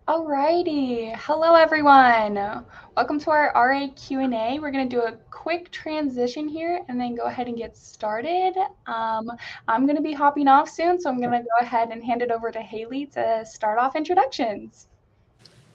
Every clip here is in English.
Alrighty, hello everyone. Welcome to our RA Q&A. We're going to do a quick transition here and then go ahead and get started. I'm going to be hopping off soon, so I'm going to go ahead and hand it over to Haley to start off introductions.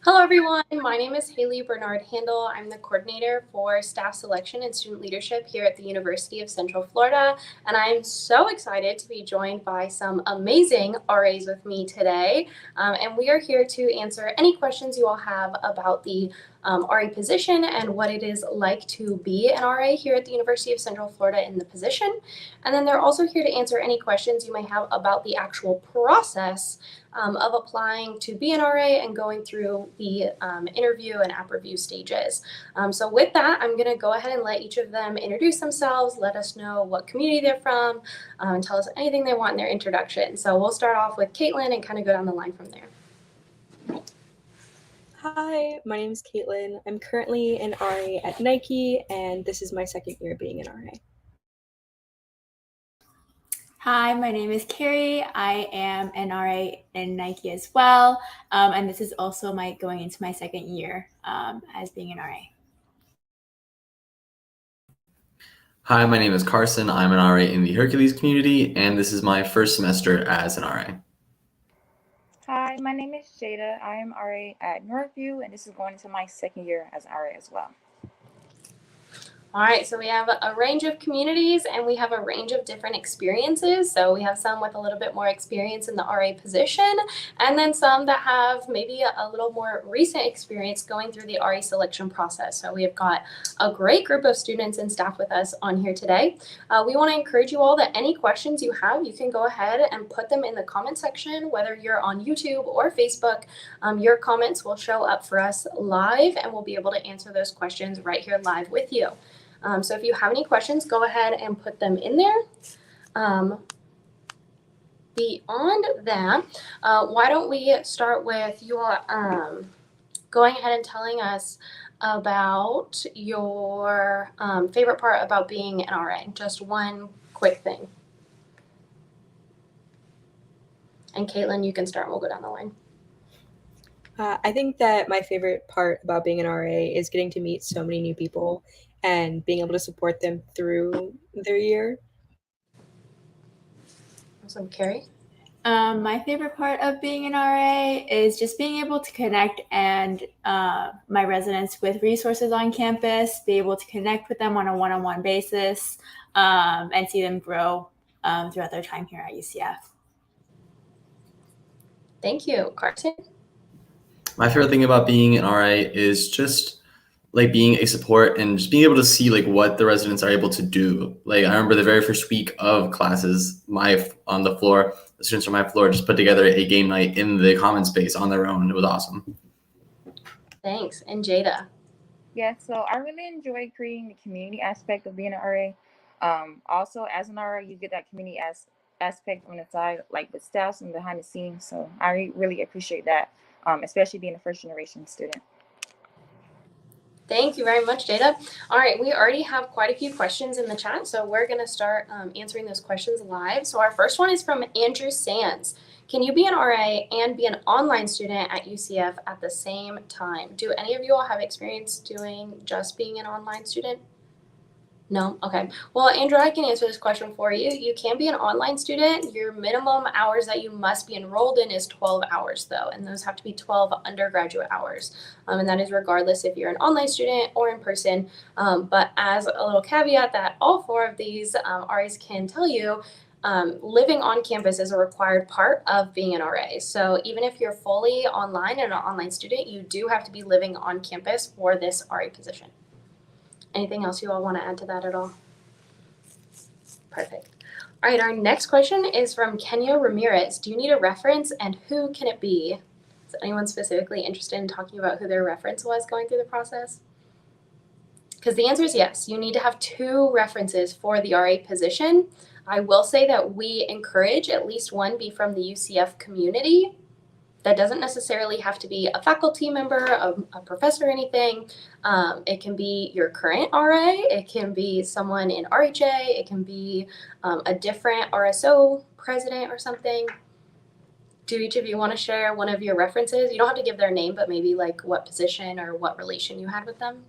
Hello everyone, my name is Haley Bernard Handel. I'm the coordinator for staff selection and student leadership here at the University of Central Florida, and I'm so excited to be joined by some amazing RAs with me today. And we are here to answer any questions you all have about the RA position and what it is like to be an RA here at the University of Central Florida in the position. And then they're also here to answer any questions you may have about the actual process of applying to be an RA and going through the interview and app review stages. So with that, I'm going to go ahead and let each of them introduce themselves, let us know what community they're from, and tell us anything they want in their introduction. So we'll start off with Caitlin and kind of go down the line from there. Hi, my name is Caitlin. I'm currently an RA at Nike, and this is my second year being an RA. Hi, my name is Carrie. I am an RA in Nike as well, and this is also going into my second year as being an RA. Hi, my name is Carson. I'm an RA in the Hercules community, and this is my first semester as an RA. Hi, my name is Jada. I am RA at Northview, and this is going into my second year as an RA as well. All right, so we have a range of communities and we have a range of different experiences. So we have some with a little bit more experience in the RA position, and then some that have maybe a little more recent experience going through the RA selection process. So we have got a great group of students and staff with us on here today. We want to encourage you all that any questions you have, you can go ahead and put them in the comment section, whether you're on YouTube or Facebook. Your comments will show up for us live and we'll be able to answer those questions right here live with you. So if you have any questions, go ahead and put them in there. Beyond that, why don't we start with your going ahead and telling us about your favorite part about being an RA, just one quick thing. And Caitlin, you can start and we'll go down the line. I think that my favorite part about being an RA is getting to meet so many new people and being able to support them through their year. Awesome. Carrie? My favorite part of being an RA is just being able to connect my residents with resources on campus, be able to connect with them on a one-on-one basis, and see them grow throughout their time here at UCF. Thank you. Carson? My favorite thing about being an RA is just like being a support and just being able to see like what the residents are able to do. Like I remember the very first week of classes, on the floor, the students on my floor just put together a game night in the common space on their own. It was awesome. Thanks. And Jada? Yeah, so I really enjoy creating the community aspect of being an RA. Also, as an RA, you get that community aspect on the side, like with staffs and behind the scenes. So I really appreciate that, especially being a first generation student. Thank you very much, Jada. All right, we already have quite a few questions in the chat, so we're going to start answering those questions live. So our first one is from Andrew Sands. Can you be an RA and be an online student at UCF at the same time? Do any of you all have experience doing just being an online student? No? Okay. Well, Andrew, I can answer this question for you. You can be an online student. Your minimum hours that you must be enrolled in is 12 hours, though, and those have to be 12 undergraduate hours. And that is regardless if you're an online student or in person. But as a little caveat that all four of these RAs can tell you, living on campus is a required part of being an RA. So even if you're fully online and an online student, you do have to be living on campus for this RA position. Anything else you all want to add to that at all? Perfect. All right, our next question is from Kenya Ramirez. Do you need a reference and who can it be? Is anyone specifically interested in talking about who their reference was going through the process? Because the answer is yes. You need to have 2 references for the RA position. I will say that we encourage at least one be from the UCF community. That doesn't necessarily have to be a faculty member, a professor, or anything. It can be your current RA. It can be someone in RHA. It can be a different RSO president or something. do each of you want to share one of your references? You don't have to give their name, but maybe like what position or what relation you had with them.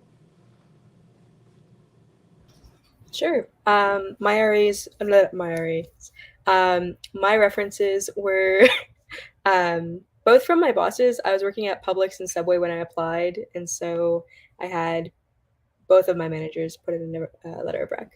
Sure. My Aries, my references were both from my bosses. I was working at Publix and Subway when I applied, and so I had both of my managers put in a letter of rec.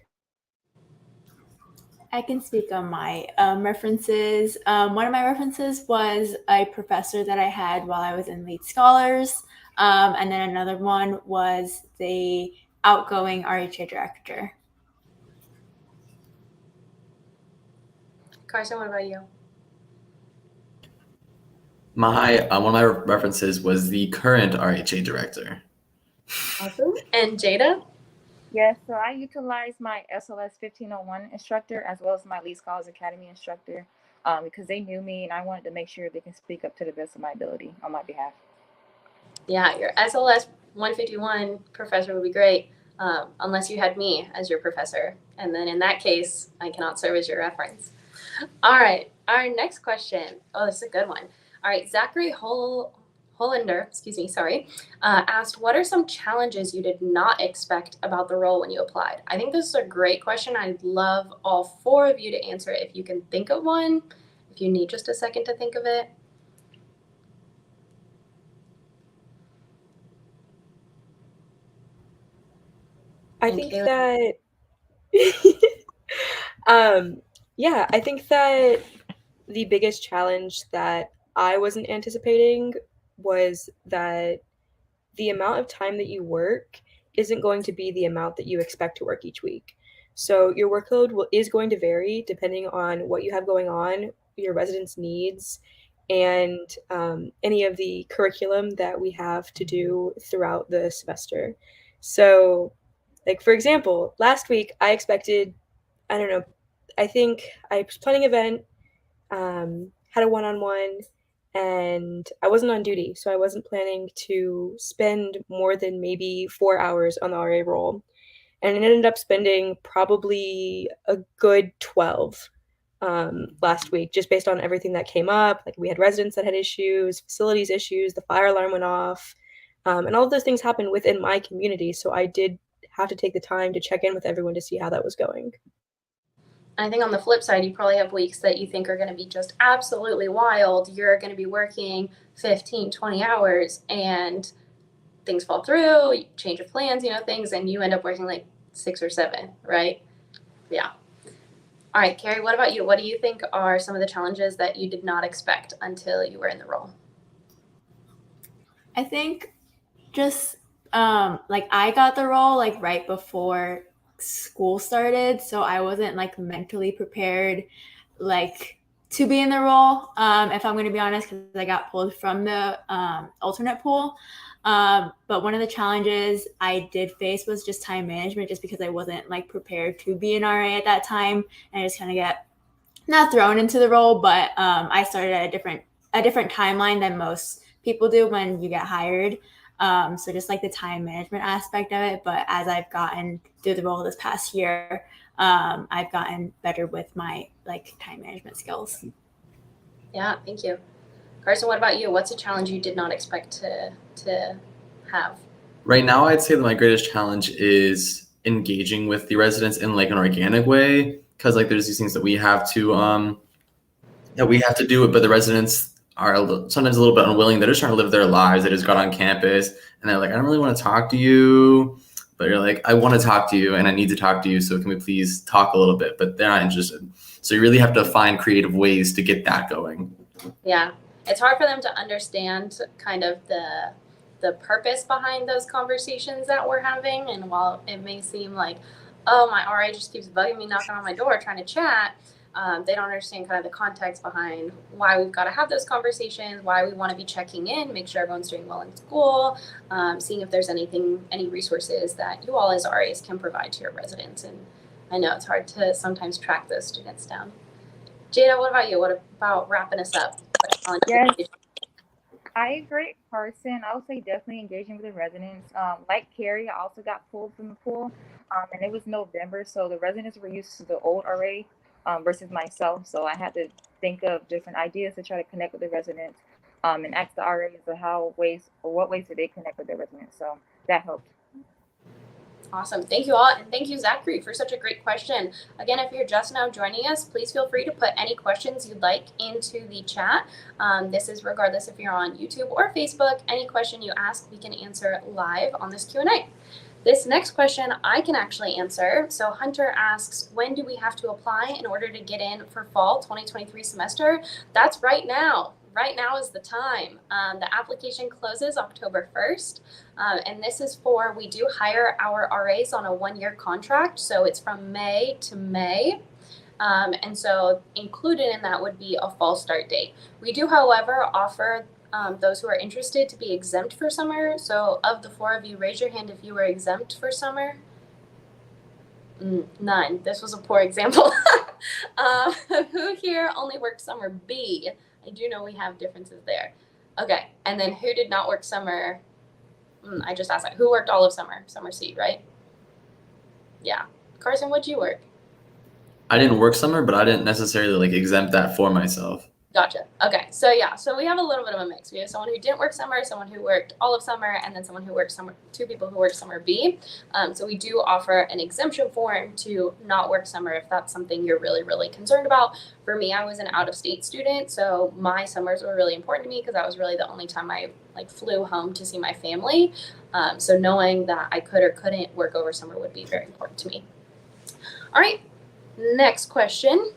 I can speak on my references. One of my references was a professor that I had while I was in Lead Scholars. And then another one was the outgoing RHA director. Carson, what about you? My one of my references was the current RHA director. Awesome. And Jada? Yes, so I utilized my SLS 1501 instructor as well as my Lead Scholars Academy instructor because they knew me and I wanted to make sure they can speak up to the best of my ability on my behalf. Yeah, your SLS 151 professor would be great, unless you had me as your professor. And then in that case, I cannot serve as your reference. All right, our next question. Oh, this is a good one. All right, Zachary Hollander, asked, what are some challenges you did not expect about the role when you applied? I think this is a great question. I'd love all four of you to answer it if you can think of one, if you need just a second to think of it. I And think Kayla? that I think that the biggest challenge that I wasn't anticipating was that the amount of time that you work isn't going to be the amount that you expect to work each week. So your workload is going to vary depending on what you have going on, your residents' needs, and any of the curriculum that we have to do throughout the semester. So, like for example, last week I expected, I don't know, I think I was planning an event, had a one-on-one, and I wasn't on duty, so I wasn't planning to spend more than maybe 4 hours on the RA role. And it ended up spending probably a good 12 last week, just based on everything that came up. Like we had residents that had issues, facilities issues, the fire alarm went off, and all of those things happened within my community. So I did have to take the time to check in with everyone to see how that was going. I think on the flip side, you probably have weeks that you think are going to be just absolutely wild. You're going to be working 15, 20 hours and things fall through, you change of plans, things, and you end up working like 6 or 7, right? Yeah. All right, Carrie, what about you? What do you think are some of the challenges that you did not expect until you were in the role? I think just I got the role like right before school started, so I wasn't like mentally prepared like to be in the role, if I'm going to be honest, because I got pulled from the alternate pool. But one of the challenges I did face was just time management, just because I wasn't like prepared to be an RA at that time, and I just kind of get not thrown into the role, but I started at a different timeline than most people do when you get hired. So just like the time management aspect of it. But as I've gotten through the role this past year, I've gotten better with my like time management skills. Yeah, thank you. Carson, what about you? What's a challenge you did not expect to have? Right now, I'd say that my greatest challenge is engaging with the residents in like an organic way, because like there's these things that we have to do, but the residents are sometimes a little bit unwilling. They're just trying to live their lives. They just got on campus and they're like, I don't really want to talk to you, but you're like, I want to talk to you and I need to talk to you. So can we please talk a little bit? But they're not interested. So you really have to find creative ways to get that going. Yeah, it's hard for them to understand kind of the purpose behind those conversations that we're having. And while it may seem like, oh, my RA just keeps bugging me, knocking on my door, trying to chat, they don't understand kind of the context behind why we've got to have those conversations, why we want to be checking in, make sure everyone's doing well in school, seeing if there's any resources that you all as RAs can provide to your residents. And I know it's hard to sometimes track those students down. Jada, what about you? What about wrapping us up? Yes, I agree, Carson. I would say definitely engaging with the residents. Like Carrie, I also got pulled from the pool, and it was November, so the residents were used to the old RA versus myself. So I had to think of different ideas to try to connect with the residents, and ask the RAs of what ways do they connect with their residents. So that helped. Awesome. Thank you all. And thank you, Zachary, for such a great question. Again, if you're just now joining us, please feel free to put any questions you'd like into the chat. This is regardless if you're on YouTube or Facebook. Any question you ask, we can answer live on this Q&A. This next question I can actually answer. So Hunter asks, when do we have to apply in order to get in for fall 2023 semester? That's right now. Right now is the time. The application closes October 1st. And this is we do hire our RAs on a 1-year contract. So it's from May to May. And so included in that would be a fall start date. We do, however, offer those who are interested to be exempt for summer. So of the 4 of you, raise your hand if you were exempt for summer. None. This was a poor example. Who here only worked summer B? I do know we have differences there. Okay. And then who did not work summer? I just asked that. Who worked all of summer? Summer C, right? Yeah. Carson, what'd you work? I didn't work summer, but I didn't necessarily exempt that for myself. Gotcha. Okay. So yeah, so we have a little bit of a mix. We have someone who didn't work summer, someone who worked all of summer, and then someone who worked summer, 2 people who worked summer B. So we do offer an exemption form to not work summer if that's something you're really, really concerned about. For me, I was an out-of-state student, so my summers were really important to me because that was really the only time I flew home to see my family. So knowing that I could or couldn't work over summer would be very important to me. All right. Next question.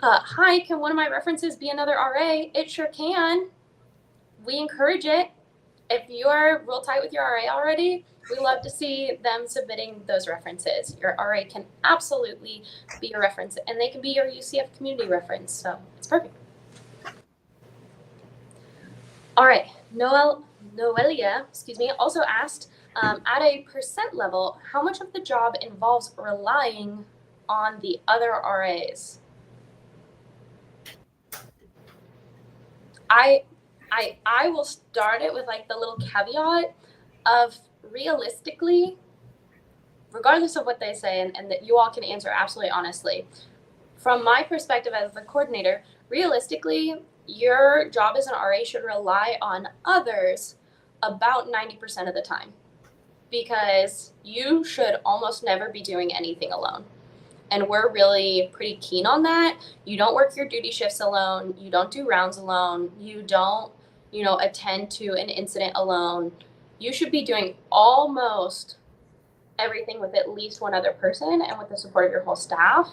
Hi, can one of my references be another RA? It sure can. We encourage it. If you are real tight with your RA already, we love to see them submitting those references. Your RA can absolutely be a reference, and they can be your UCF community reference, so it's perfect. All right, Noelia, also asked, at a percent level, how much of the job involves relying on the other RAs? I will start it with the little caveat of realistically, regardless of what they say, and that you all can answer absolutely honestly, from my perspective as the coordinator, realistically, your job as an RA should rely on others about 90% of the time, because you should almost never be doing anything alone. And we're really pretty keen on that. You don't work your duty shifts alone. You don't do rounds alone. You don't, attend to an incident alone. You should be doing almost everything with at least one other person and with the support of your whole staff.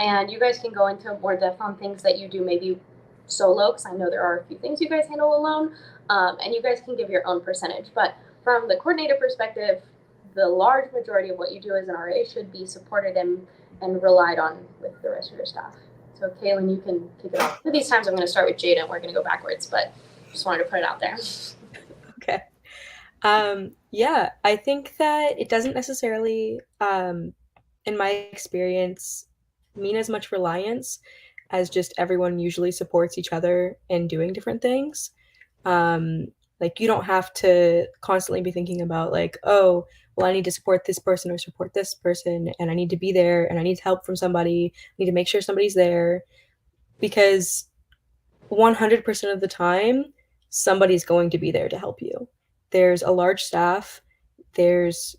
And you guys can go into more depth on things that you do maybe solo, because I know there are a few things you guys handle alone. And you guys can give your own percentage. But from the coordinator perspective, the large majority of what you do as an RA should be supported and relied on with the rest of your staff. So Kaylin, you can kick it off. For these times I'm going to start with Jada and we're going to go backwards, but just wanted to put it out there. Okay. Yeah, I think that it doesn't necessarily, in my experience, mean as much reliance as just everyone usually supports each other in doing different things. You don't have to constantly be thinking about oh, well, I need to support this person or support this person, and I need to be there, and I need help from somebody. I need to make sure somebody's there, because 100% of the time, somebody's going to be there to help you. There's a large staff. There's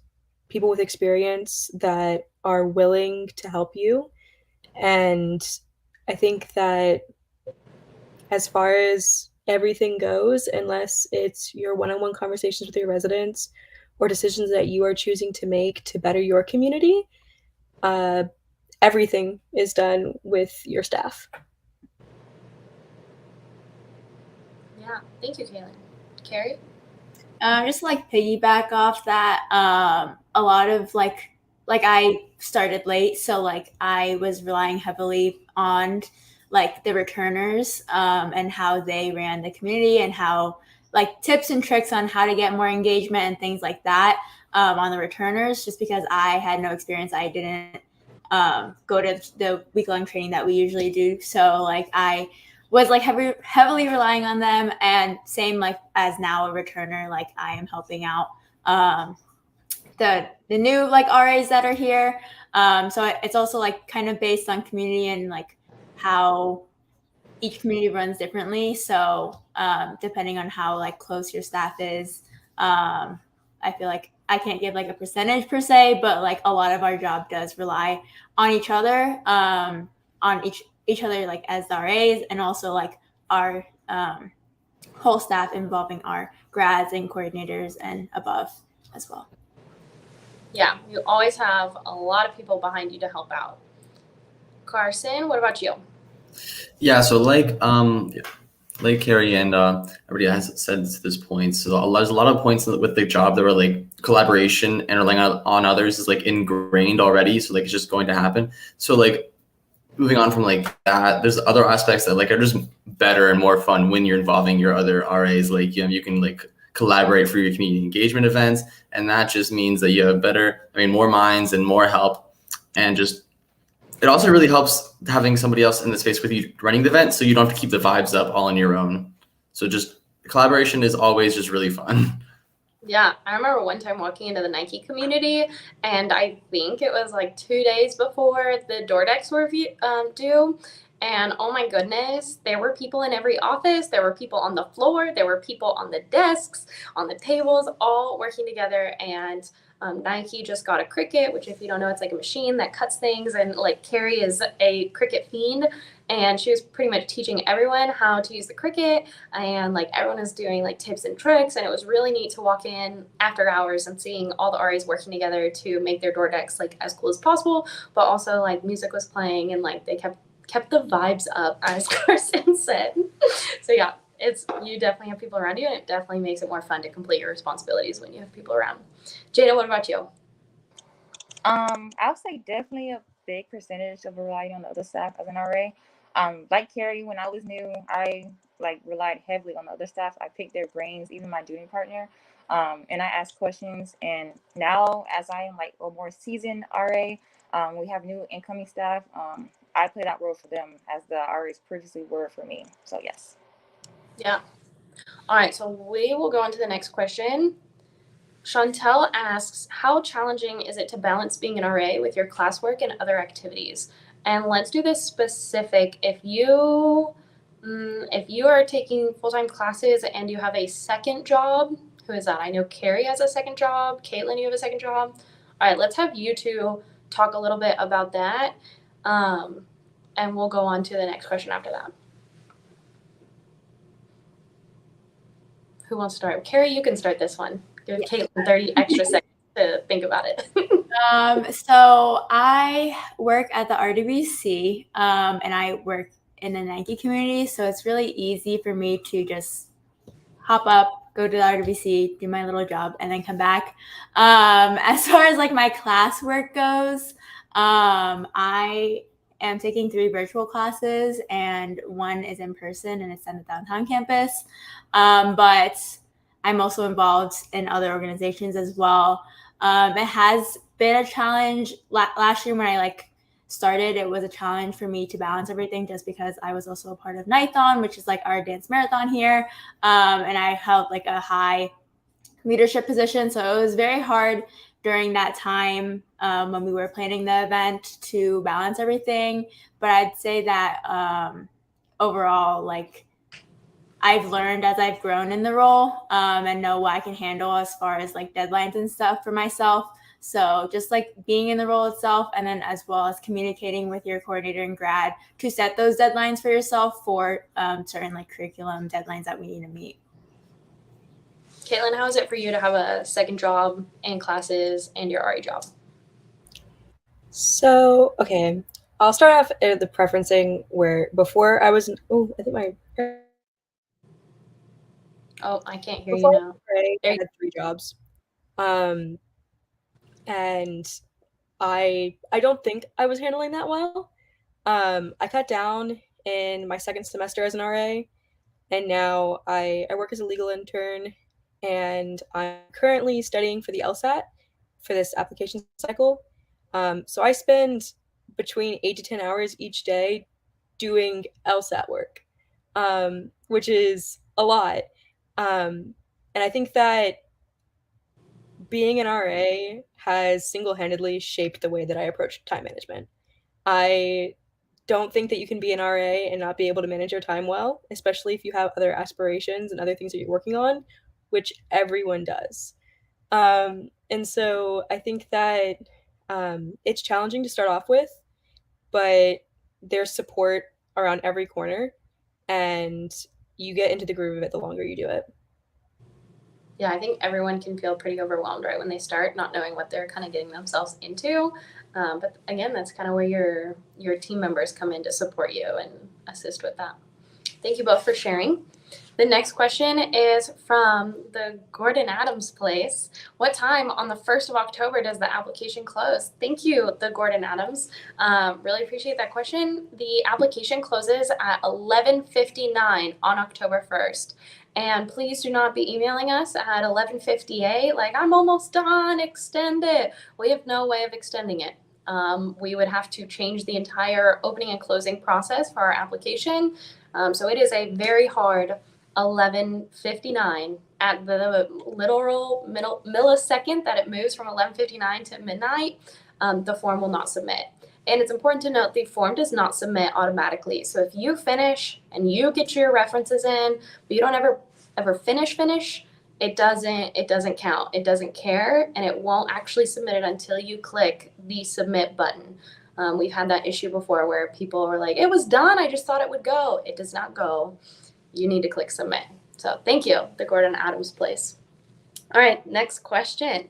people with experience that are willing to help you. And I think that as far as everything goes, unless it's your one-on-one conversations with your residents or decisions that you are choosing to make to better your community, everything is done with your staff. Yeah, thank you, Kaylin. Carrie? Just piggyback off that, a lot of I started late, so I was relying heavily on the returners and how they ran the community and how tips and tricks on how to get more engagement and things like that on the returners, just because I had no experience. I didn't go to the week-long training that we usually do. So I was heavily relying on them, and same as now a returner, I am helping out the new RAs that are here. So it's also kind of based on community and how each community runs differently. So depending on how like close your staff is, I feel like I can't give like a percentage per se, but like a lot of our job does rely on each other, on each other like as the RAs, and also like our whole staff involving our grads and coordinators and above as well. Yeah, you always have a lot of people behind you to help out. Carson, what about you? Yeah, so like Carrie and everybody has said to this point, so there's a lot of points with the job that were like collaboration and relying on others is like ingrained already, so like it's just going to happen. So like moving on from like that, there's other aspects that like are just better and more fun when you're involving your other RAs. Like you can like collaborate for your community engagement events, and that just means that you have more minds and more help, and just it also really helps having somebody else in the space with you running the event, so you don't have to keep the vibes up all on your own. So just collaboration is always just really fun. Yeah, I remember one time walking into the Nike community, and I think it was like 2 days before the door decks were due. And oh my goodness, there were people in every office. There were people on the floor. There were people on the desks, on the tables, all working together. And Nike just got a Cricut, which, if you don't know, it's like a machine that cuts things. And like Carrie is a Cricut fiend, and she was pretty much teaching everyone how to use the Cricut, and like everyone is doing like tips and tricks, and it was really neat to walk in after hours and seeing all the RAs working together to make their door decks like as cool as possible, but also like music was playing and like they kept the vibes up, as Carson said. So yeah, you definitely have people around you, and it definitely makes it more fun to complete your responsibilities when you have people around. Jada, what about you? I'll say definitely a big percentage of relying on the other staff as an RA. Like Carrie, when I was new, I like relied heavily on the other staff. I picked their brains, even my junior partner, and I asked questions. And now, as I am like a more seasoned RA, we have new incoming staff. I play that role for them as the RAs previously were for me. So yes. Yeah. All right, so we will go on to the next question. Chantel asks, how challenging is it to balance being an RA with your classwork and other activities? And let's do this specific. If you are taking full-time classes and you have a second job, who is that? I know Carrie has a second job. Caitlin, you have a second job. All right, let's have you two talk a little bit about that. And we'll go on to the next question after that. Who wants to start? Carrie, you can start this one. Give Caitlin 30 extra seconds to think about it. So I work at the RWC, and I work in the Nike community. So it's really easy for me to just hop up, go to the RWC, do my little job, and then come back. As far as like my classwork goes, I am taking 3 virtual classes, and 1 is in person, and it's on the downtown campus. But I'm also involved in other organizations as well. It has been a challenge. Last year when I started, it was a challenge for me to balance everything, just because I was also a part of Nightthon, which is like our dance marathon here, and I held like a high leadership position. So it was very hard during that time when we were planning the event to balance everything. But I'd say that overall, like, I've learned as I've grown in the role, and know what I can handle as far as like deadlines and stuff for myself. So just like being in the role itself, and then as well as communicating with your coordinator and grad to set those deadlines for yourself for certain like curriculum deadlines that we need to meet. Caitlin, how is it for you to have a second job and classes and your RA job? So, okay, I'll start off at the preferencing where before I was, I think my... Oh, I can't hear you now. I had 3 jobs. And I don't think I was handling that well. I cut down in my second semester as an RA, and now I work as a legal intern, and I'm currently studying for the LSAT for this application cycle. So I spend between 8 to 10 hours each day doing LSAT work, which is a lot. And I think that being an RA has single-handedly shaped the way that I approach time management. I don't think that you can be an RA and not be able to manage your time well, especially if you have other aspirations and other things that you're working on, which everyone does. And so I think that it's challenging to start off with, but there's support around every corner, and you get into the groove of it the longer you do it. Yeah, I think everyone can feel pretty overwhelmed right when they start, not knowing what they're kind of getting themselves into. But again, that's kind of where your team members come in to support you and assist with that. Thank you both for sharing. The next question is from the Gordon Adams place. What time on the 1st of October does the application close? Thank you, the Gordon Adams. Really appreciate that question. The application closes at 11:59 on October 1st. And please do not be emailing us at 11:58, like, I'm almost done, extend it. We have no way of extending it. We would have to change the entire opening and closing process for our application. So it is a very hard 11:59 at the literal millisecond that it moves from 11:59 to midnight. The form will not submit. And it's important to note the form does not submit automatically. So if you finish and you get your references in, but you don't ever finish, it doesn't count. It doesn't care, and it won't actually submit it until you click the submit button. We've had that issue before where people were like, it was done, I just thought it would go. It does not go. You need to click submit. So thank you, the Gordon Adams place. All right, next question.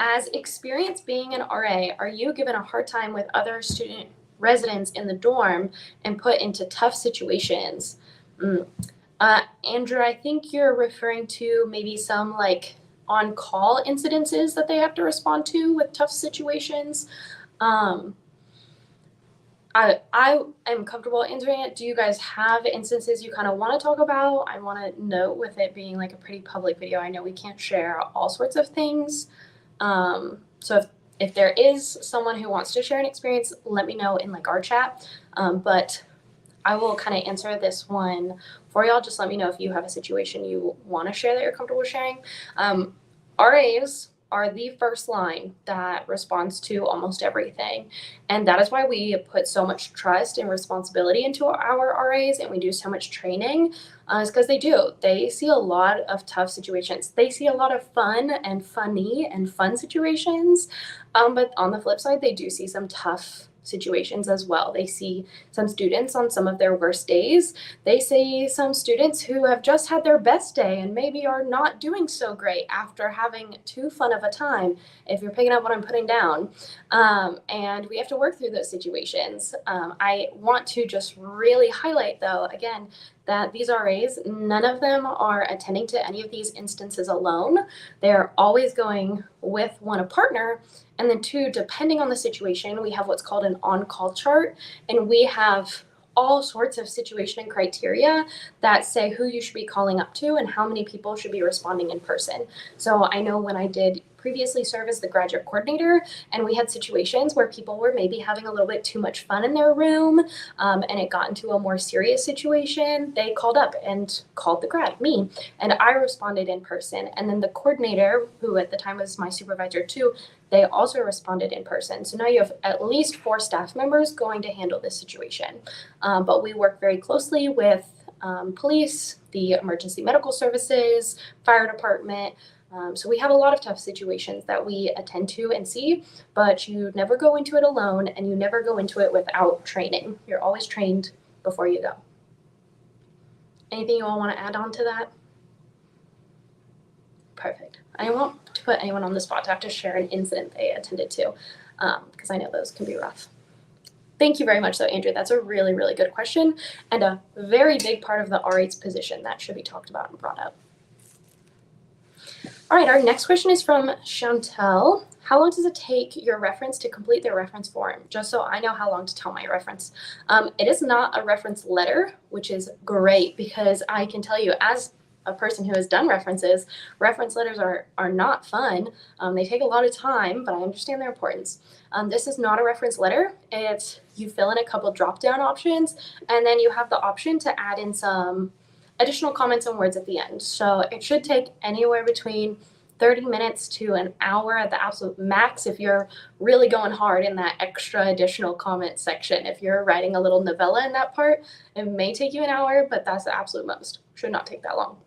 As experienced being an RA, are you given a hard time with other student residents in the dorm and put into tough situations? Andrew, I think you're referring to maybe some like on-call incidences that they have to respond to with tough situations. I am comfortable answering it. Do you guys have instances you kind of want to talk about? I want to note, with it being like a pretty public video, I know we can't share all sorts of things. So if there is someone who wants to share an experience, let me know in like our chat. But I will kind of answer this one for y'all. Just let me know if you have a situation you want to share that you're comfortable sharing. RAs are the first line that responds to almost everything. And that is why we put so much trust and responsibility into our RAs, and we do so much training, is because they see a lot of tough situations. They see a lot of fun and funny and fun situations. But on the flip side, they do see some tough situations as well. They see some students on some of their worst days. They see some students who have just had their best day and maybe are not doing so great after having too fun of a time, if you're picking up what I'm putting down. And we have to work through those situations. I want to just really highlight, though, again, that these RAs, none of them are attending to any of these instances alone. They're always going with, one, a partner, and then two, depending on the situation, we have what's called an on-call chart, and we have all sorts of situation and criteria that say who you should be calling up to and how many people should be responding in person. So I know when I did previously serve as the graduate coordinator, and we had situations where people were maybe having a little bit too much fun in their room, and it got into a more serious situation, they called up and called the grad, me, and I responded in person. And then the coordinator, who at the time was my supervisor too, they also responded in person. So now you have at least 4 staff members going to handle this situation. But we work very closely with police, the emergency medical services, fire department. So we have a lot of tough situations that we attend to and see, but you never go into it alone, and you never go into it without training. You're always trained before you go. Anything you all want to add on to that? Perfect. I don't want to put anyone on the spot to have to share an incident they attended to, because I know those can be rough. Thank you very much, though, Andrew. That's a really, really good question, and a very big part of the RA's position that should be talked about and brought up. All right, our next question is from Chantel. How long does it take your reference to complete their reference form? Just so I know how long to tell my reference. It is not a reference letter, which is great, because I can tell you, as a person who has done references, reference letters are not fun. They take a lot of time, but I understand their importance. This is not a reference letter. It's, you fill in a couple drop-down options, and then you have the option to add in some additional comments and words at the end. So it should take anywhere between 30 minutes to an hour at the absolute max if you're really going hard in that extra additional comment section. If you're writing a little novella in that part, it may take you an hour, but that's the absolute most. Should not take that long.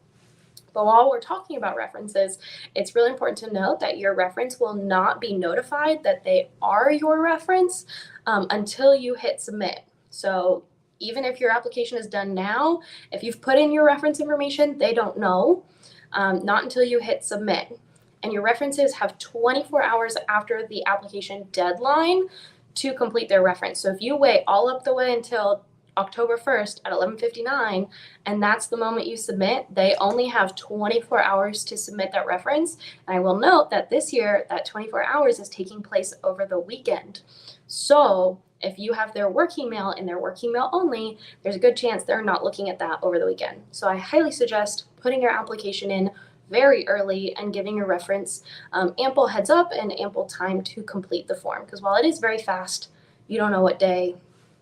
But while we're talking about references, it's really important to note that your reference will not be notified that they are your reference until you hit submit. So even if your application is done now, if you've put in your reference information, they don't know, not until you hit submit. And your references have 24 hours after the application deadline to complete their reference. So if you wait all up the way until October 1st at 11:59, and that's the moment you submit, they only have 24 hours to submit that reference. And I will note that this year, that 24 hours is taking place over the weekend. So if you have their work email and their work email only, there's a good chance they're not looking at that over the weekend. So I highly suggest putting your application in very early and giving your reference ample heads up and ample time to complete the form. Because while it is very fast, you don't know what day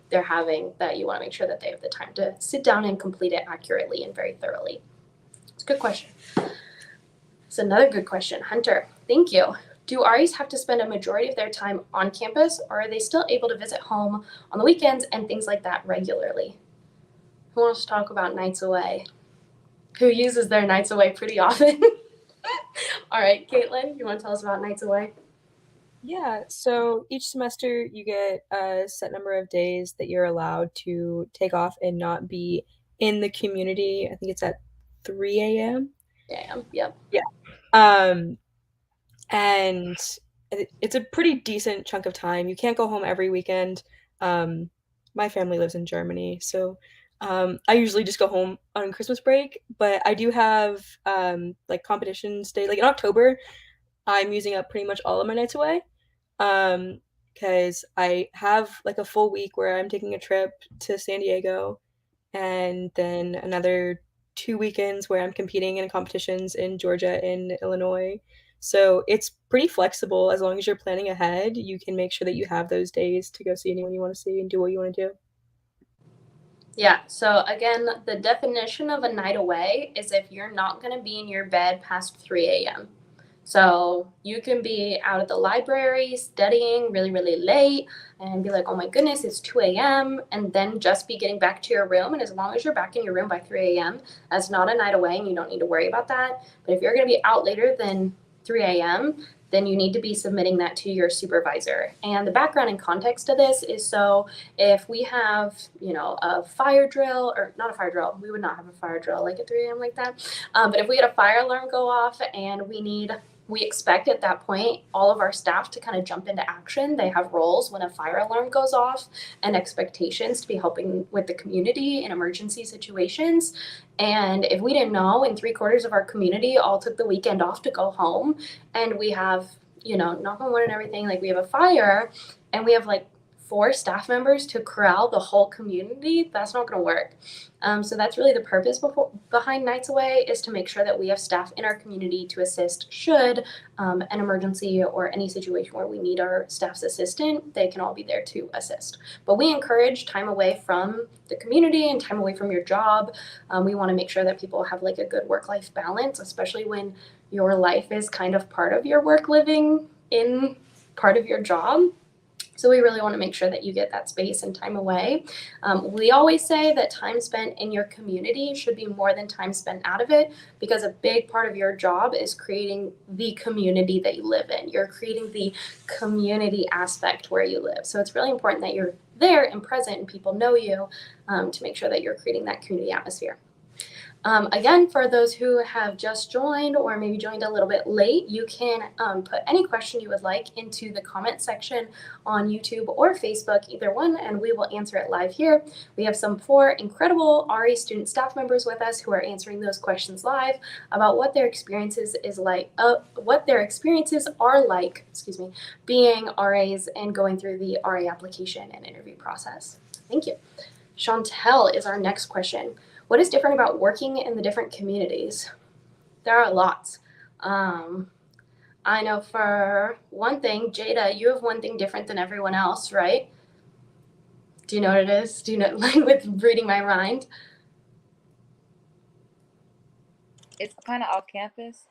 they're having, that you want to make sure that they have the time to sit down and complete it accurately and very thoroughly. It's a good question. It's another good question. Hunter, thank you. Do Aries have to spend a majority of their time on campus, or are they still able to visit home on the weekends and things like that regularly? Who wants to talk about nights away? Who uses their nights away pretty often? All right, Caitlin, you want to tell us about nights away? Yeah, so each semester you get a set number of days that you're allowed to take off and not be in the community. I think it's at 3 a.m. Yeah, yep. And it's a pretty decent chunk of time. You can't go home every weekend. My family lives in Germany, so I usually just go home on Christmas break, but I do have like competitions day. Like in October, I'm using up pretty much all of my nights away because I have like a full week where I'm taking a trip to San Diego, and then another 2 weekends where I'm competing in competitions in Georgia and Illinois. So it's pretty flexible. As long as you're planning ahead, you can make sure that you have those days to go see anyone you want to see and do what you want to do. Yeah, so again, the definition of a night away is if you're not going to be in your bed past 3 a.m. So you can be out at the library studying really, really late and be like, oh my goodness, it's 2 a.m. and then just be getting back to your room. And as long as you're back in your room by 3 a.m., that's not a night away and you don't need to worry about that. But if you're going to be out later than 3 a.m., then you need to be submitting that to your supervisor. And the background and context to this is so if we have, a fire drill, or not a fire drill, we would not have a fire drill like at 3 a.m. like that. But if we had a fire alarm go off and we expect at that point all of our staff to kind of jump into action. They have roles when a fire alarm goes off and expectations to be helping with the community in emergency situations. And if we didn't know, and 3/4 of our community all took the weekend off to go home, and we have, knock on wood and everything, like we have a fire and we have like 4 staff members to corral the whole community, that's not going to work. So that's really the purpose behind Nights Away, is to make sure that we have staff in our community to assist should an emergency or any situation where we need our staff's assistant, they can all be there to assist. But we encourage time away from the community and time away from your job. We want to make sure that people have like a good work-life balance, especially when your life is kind of part of your work living in part of your job. So we really want to make sure that you get that space and time away. We always say that time spent in your community should be more than time spent out of it, because a big part of your job is creating the community that you live in. You're creating the community aspect where you live. So it's really important that you're there and present and people know you, to make sure that you're creating that community atmosphere. Again, for those who have just joined or maybe joined a little bit late, you can put any question you would like into the comment section on YouTube or Facebook, either one, and we will answer it live here. We have some 4 incredible RA student staff members with us who are answering those questions live about what their experiences are like, being RAs and going through the RA application and interview process. Thank you. Chantel is our next question. What is different about working in the different communities? There are lots. I know for one thing, Jada, you have one thing different than everyone else, right? Do you know what it is? Do you know, like with reading my mind? It's kind of off campus.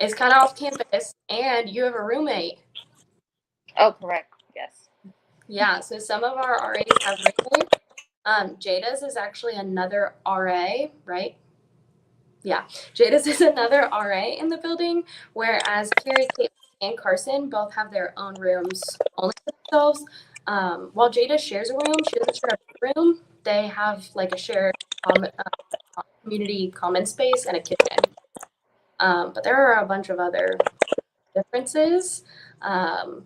is kind of off campus, and you have a roommate. Oh, correct. Yes. Yeah, so some of our RAs have roommates. Jada's is actually another RA, right? Yeah, Jada's is another RA in the building, whereas Carrie, Caitlin, and Carson both have their own rooms only to themselves. While Jada shares a room, she doesn't share a room. They have like a shared community common space and a kitchen. But there are a bunch of other differences. Do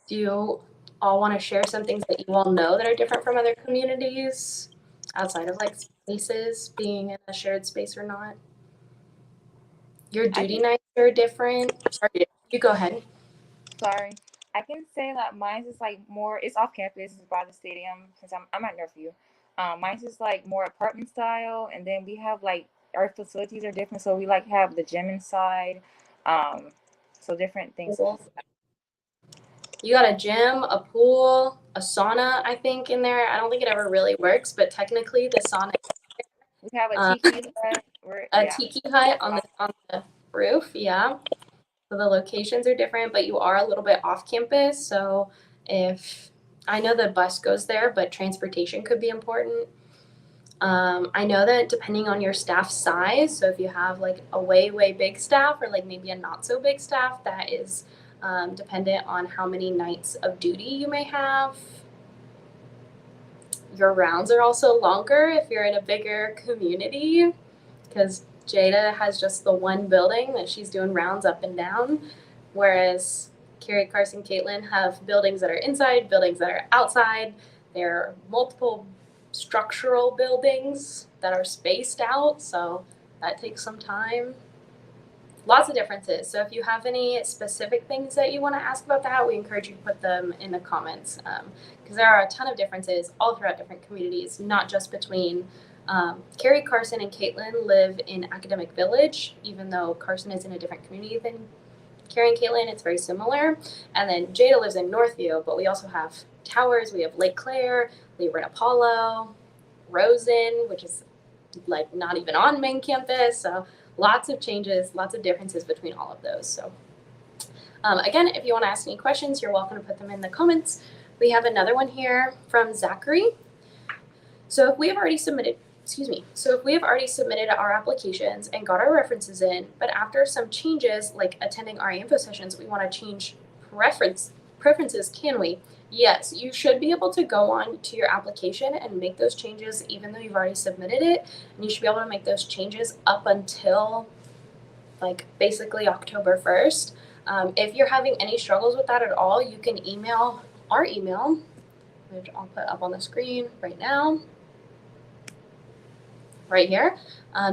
you all want to share some things that you all know that are different from other communities outside of like spaces being in a shared space or not? Your duty nights are different. Sorry, you go ahead. Sorry. I can say that mine's is like more, it's off campus, it's by the stadium, since I'm at Northview. Mine's is like more apartment style, and then we have like, our facilities are different, so we like have the gym inside, so different things. You got a gym, a pool, a sauna, I think, in there. I don't think it ever really works, but technically the sauna. We have a tiki hut. Tiki hut on the roof, yeah. So the locations are different, but you are a little bit off campus. So if I know the bus goes there, but transportation could be important. I know that depending on your staff size, so if you have like a way big staff or like maybe a not so big staff, that is dependent on how many nights of duty you may have. Your rounds are also longer if you're in a bigger community, because Jada has just the one building that she's doing rounds up and down, whereas Carrie, Carson, Caitlin have buildings that are inside, buildings that are outside. There are multiple structural buildings that are spaced out, so that takes some time. Lots of differences. So if you have any specific things that you want to ask about that, we encourage you to put them in the comments, because there are a ton of differences all throughout different communities, not just between Carrie, Carson, and Caitlin live in Academic Village, even though Carson is in a different community than Carrie and Caitlin. It's very similar. And then Jada lives in Northview, but we also have Towers, we have Lake Claire, we were in Apollo, Rosen, which is like not even on main campus. So lots of changes, lots of differences between all of those. So again, if you want to ask any questions, you're welcome to put them in the comments. We have another one here from Zachary. So if we have already submitted our applications and got our references in, but after some changes like attending RA info sessions, we want to change preferences, can we? Yes, you should be able to go on to your application and make those changes even though you've already submitted it, and you should be able to make those changes up until like basically October 1st. If you're having any struggles with that at all, you can email our email, which I'll put up on the screen right now. Right here.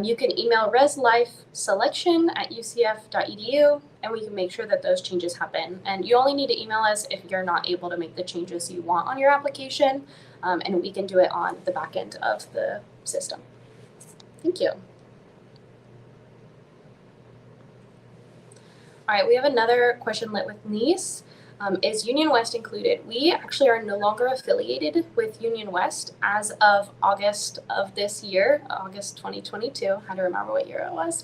You can email reslifeselection@ucf.edu, and we can make sure that those changes happen. And you only need to email us if you're not able to make the changes you want on your application, and we can do it on the back end of the system. Thank you. All right, we have another question lit with Nice. Is Union West included? We actually are no longer affiliated with Union West as of August of this year, August 2022. Had to remember what year it was.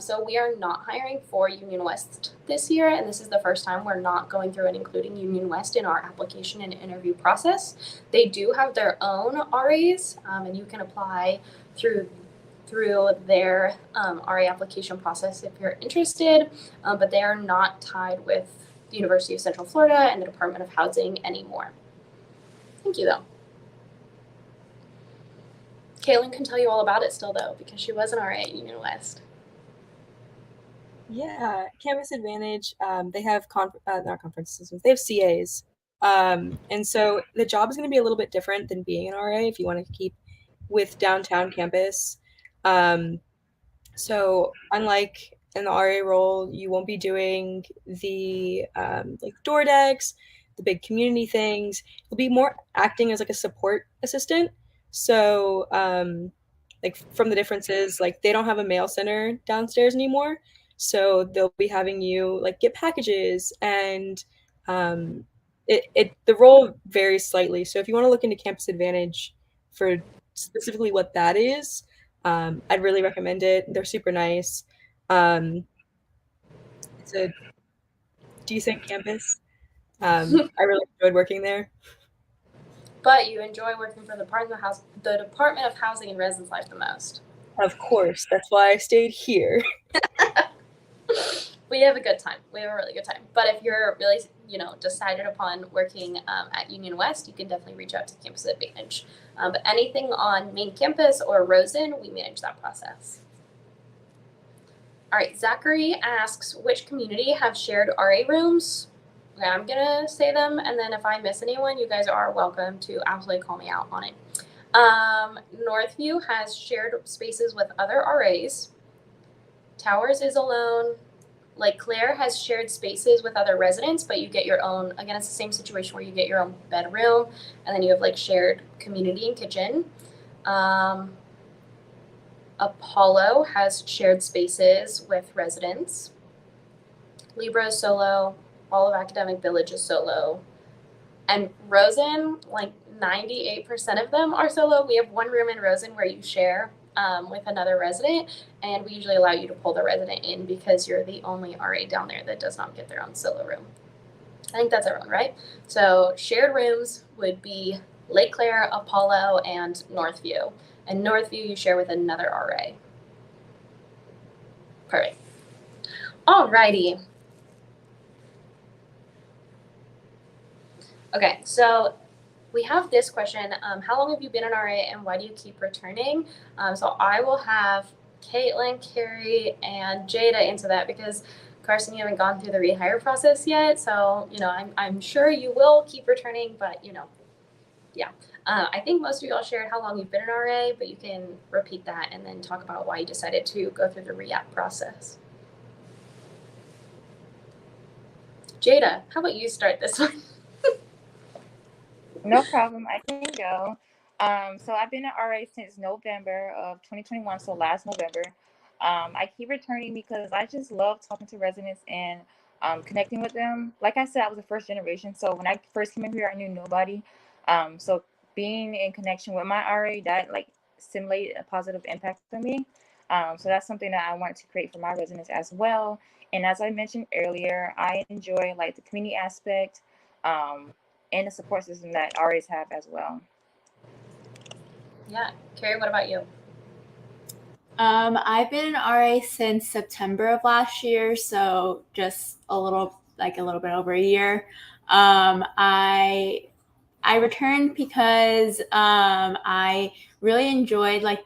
So we are not hiring for Union West this year, and this is the first time we're not going through and including Union West in our application and interview process. They do have their own RAs, and you can apply through their RA application process if you're interested, but they are not tied with the University of Central Florida and the Department of Housing anymore. Thank you, though. Caitlin can tell you all about it still, though, because she was an RA at Union West. Yeah, Campus Advantage, they have not conferences, they have CAs. And so the job is going to be a little bit different than being an RA if you want to keep with downtown campus. So unlike in the RA role, you won't be doing the like door decks, the big community things. You'll be more acting as like a support assistant. So like from the differences, like they don't have a mail center downstairs anymore. So they'll be having you like get packages, and the role varies slightly. So if you want to look into Campus Advantage for specifically what that is, I'd really recommend it. They're super nice. It's a decent campus. I really enjoyed working there. But you enjoy working for the Department of Housing and Residence Life the most. Of course, that's why I stayed here. We have a good time. We have a really good time. But if you're really, decided upon working at Union West, you can definitely reach out to Campus Advantage. But anything on main campus or Rosen, we manage that process. All right, Zachary asks, which community have shared RA rooms? Okay, I'm gonna say them, and then if I miss anyone, you guys are welcome to absolutely call me out on it. Northview has shared spaces with other RAs. Towers is alone. Lake Claire has shared spaces with other residents, but you get your own, again, it's the same situation where you get your own bedroom, and then you have like shared community and kitchen. Apollo has shared spaces with residents. Libra is solo. All of Academic Village is solo. And Rosen, like 98% of them are solo. We have one room in Rosen where you share with another resident, and we usually allow you to pull the resident in because you're the only RA down there that does not get their own solo room. I think that's everyone, right? So shared rooms would be Lake Claire, Apollo, and Northview. And Northview you share with another RA. Perfect. Alrighty. Okay, so we have this question. How long have you been an RA and why do you keep returning? So I will have Caitlin, Carrie, and Jada answer that because Carson, you haven't gone through the rehire process yet. So, I'm sure you will keep returning, but yeah. I think most of y'all shared how long you've been an RA, but you can repeat that and then talk about why you decided to go through the re-app process. Jada, how about you start this one? No problem. I can go. So I've been an RA since November of 2021, so last November. I keep returning because I just love talking to residents and connecting with them. Like I said, I was a first generation, so when I first came in here, I knew nobody. So being in connection with my RA, that like simulated a positive impact for me. So that's something that I want to create for my residents as well. And as I mentioned earlier, I enjoy like the community aspect. And the support system that RAs have as well. Yeah. Carrie, what about you? I've been an RA since September of last year, so just a little bit over a year. I returned because I really enjoyed like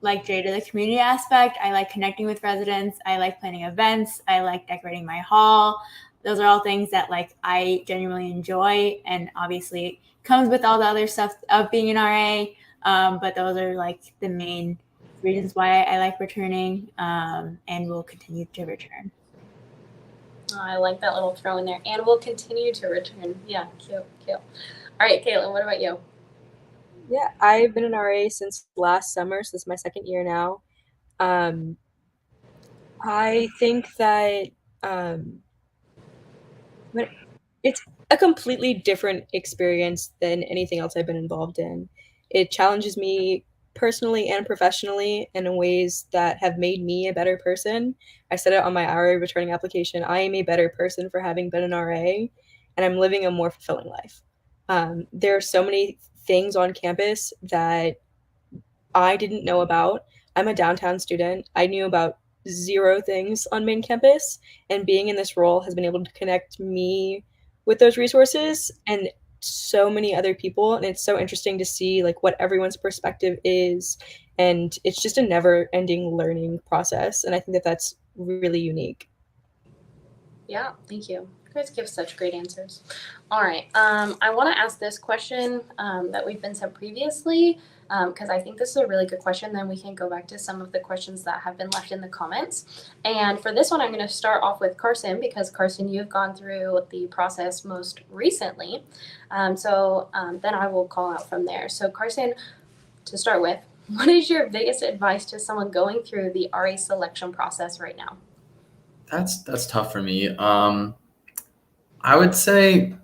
Jada, the community aspect. I like connecting with residents. I like planning events. I like decorating my hall. Those are all things that like I genuinely enjoy, and obviously comes with all the other stuff of being an RA. But those are like the main reasons why I like returning, and will continue to return. Oh, I like that little throw in there. And we'll continue to return. Yeah, cute. All right, Caitlin, what about you? Yeah, I've been an RA since last summer, so this is my second year now. I think that it's a completely different experience than anything else I've been involved in. It challenges me personally and professionally in ways that have made me a better person. I said it on my RA returning application. I am a better person for having been an RA, and I'm living a more fulfilling life. There are so many things on campus that I didn't know about. I'm a downtown student. I knew about 0 things on main campus, and being in this role has been able to connect me with those resources and so many other people. And it's so interesting to see like what everyone's perspective is, and it's just a never-ending learning process. And I think that that's really unique. Yeah, thank you. You guys give such great answers. All right, I want to ask this question that we've been sent previously because I think this is a really good question. Then we can go back to some of the questions that have been left in the comments. And for this one, I'm going to start off with Carson because Carson, you've gone through the process most recently. So then I will call out from there. So Carson, to start with, what is your biggest advice to someone going through the RA selection process right now? That's tough for me. I would say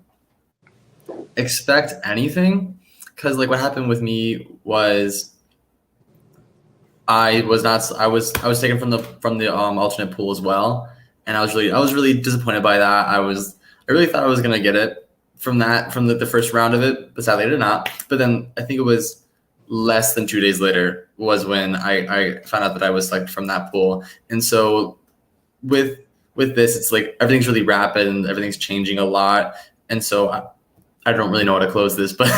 expect anything, because like what happened with me was I was not. I was taken from the alternate pool as well, and I was really disappointed by that. I really thought I was gonna get it from the first round of it, but sadly I did not. But then I think it was less than 2 days later was when I found out that I was selected from that pool. And so with this, it's like everything's really rapid and everything's changing a lot. And so I don't really know how to close this, but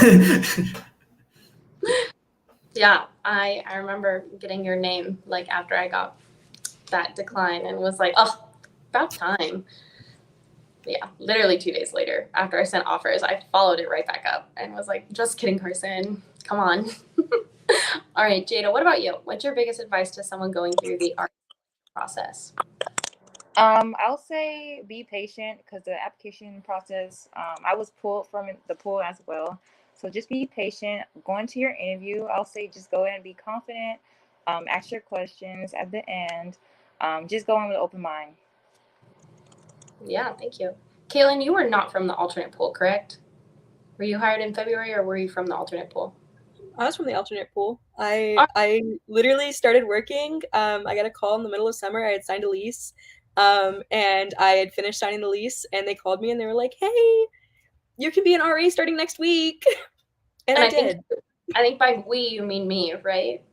Yeah, I remember getting your name like after I got that decline and was like, oh, about time. Yeah, literally 2 days later after I sent offers, I followed it right back up and was like, just kidding, Carson. Come on. All right, Jada, what about you? What's your biggest advice to someone going through the RA process? I'll say be patient because the application process, I was pulled from the pool as well. So just be patient. Going to your interview, I'll say just go in and be confident. Ask your questions at the end. Just go in with an open mind. Yeah, thank you. Kaylin, you were not from the alternate pool, correct? Were you hired in February or were you from the alternate pool? I was from the alternate pool. I literally started working. I got a call in the middle of summer. I had signed a lease, and I had finished signing the lease, and they called me and they were like, "Hey, you can be an RA starting next week," and I did. I think by we you mean me, right?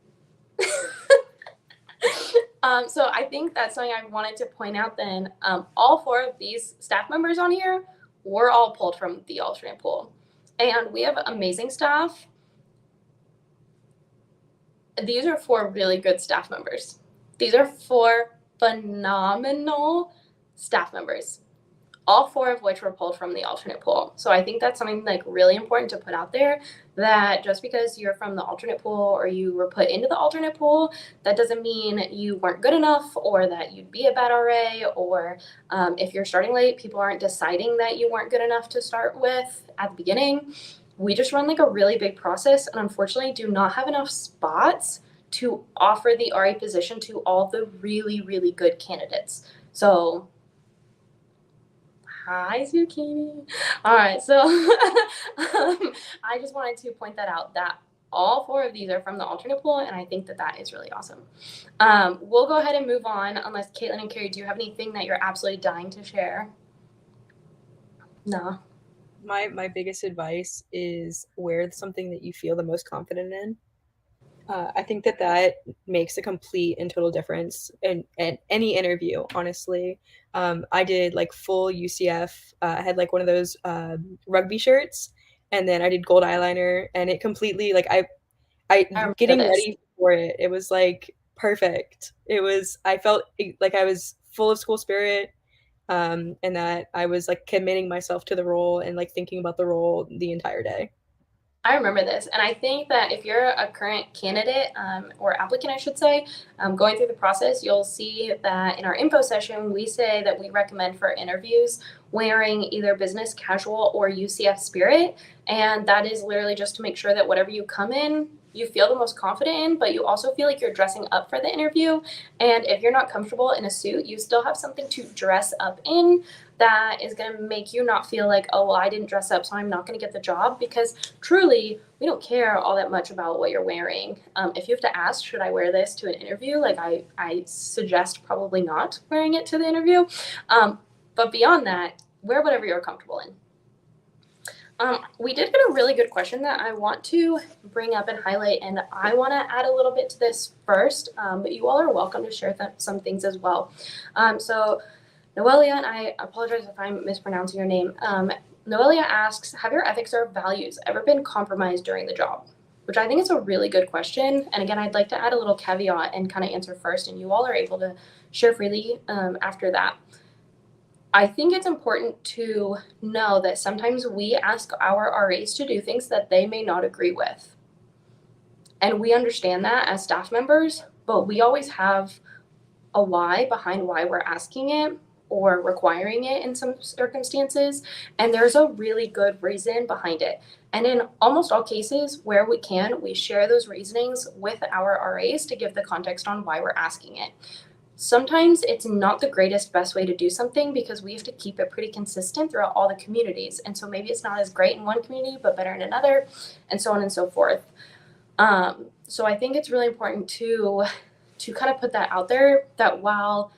So I think that's something I wanted to point out then. All 4 of these staff members on here were all pulled from the alternate pool. And we have amazing staff. These are 4 really good staff members. These are 4 phenomenal staff members. All 4 of which were pulled from the alternate pool. So I think that's something like really important to put out there, that just because you're from the alternate pool or you were put into the alternate pool, that doesn't mean you weren't good enough or that you'd be a bad RA, or if you're starting late, people aren't deciding that you weren't good enough to start with at the beginning. We just run like a really big process and unfortunately do not have enough spots to offer the RA position to all the really, really good candidates. So hi, Zucchini. All right, so I just wanted to point that out, that all 4 of these are from the alternate pool, and I think that that is really awesome. We'll go ahead and move on, unless Caitlin and Carrie, do you have anything that you're absolutely dying to share? No. My biggest advice is wear something that you feel the most confident in. I think that makes a complete and total difference in any interview, honestly. I did like full UCF. I had like one of those rugby shirts, and then I did gold eyeliner, and it completely like I getting ready for it. It was like perfect. I felt like I was full of school spirit, and that I was like committing myself to the role and like thinking about the role the entire day. I remember this, and I think that if you're a current candidate or applicant, I should say, going through the process, you'll see that in our info session, we say that we recommend for interviews wearing either business casual or UCF spirit, and that is literally just to make sure that whatever you come in, you feel the most confident in, but you also feel like you're dressing up for the interview. And if you're not comfortable in a suit, you still have something to dress up in that is going to make you not feel like, oh, well, I didn't dress up, so I'm not going to get the job, because truly, we don't care all that much about what you're wearing. If you have to ask, should I wear this to an interview? Like I suggest probably not wearing it to the interview. But beyond that, wear whatever you're comfortable in. We did get a really good question that I want to bring up and highlight, and I want to add a little bit to this first, but you all are welcome to share some things as well. So Noelia, and I apologize if I'm mispronouncing your name, Noelia asks, have your ethics or values ever been compromised during the job? Which I think is a really good question. And again, I'd like to add a little caveat and kind of answer first, and you all are able to share freely after that. I think it's important to know that sometimes we ask our RAs to do things that they may not agree with. And we understand that as staff members, but we always have a why behind why we're asking it or requiring it in some circumstances. And there's a really good reason behind it. And in almost all cases where we can, we share those reasonings with our RAs to give the context on why we're asking it. Sometimes it's not the best way to do something because we have to keep it pretty consistent throughout all the communities. And so maybe it's not as great in one community, but better in another, and so on and so forth. So I think it's really important to to kind of put that out there, that while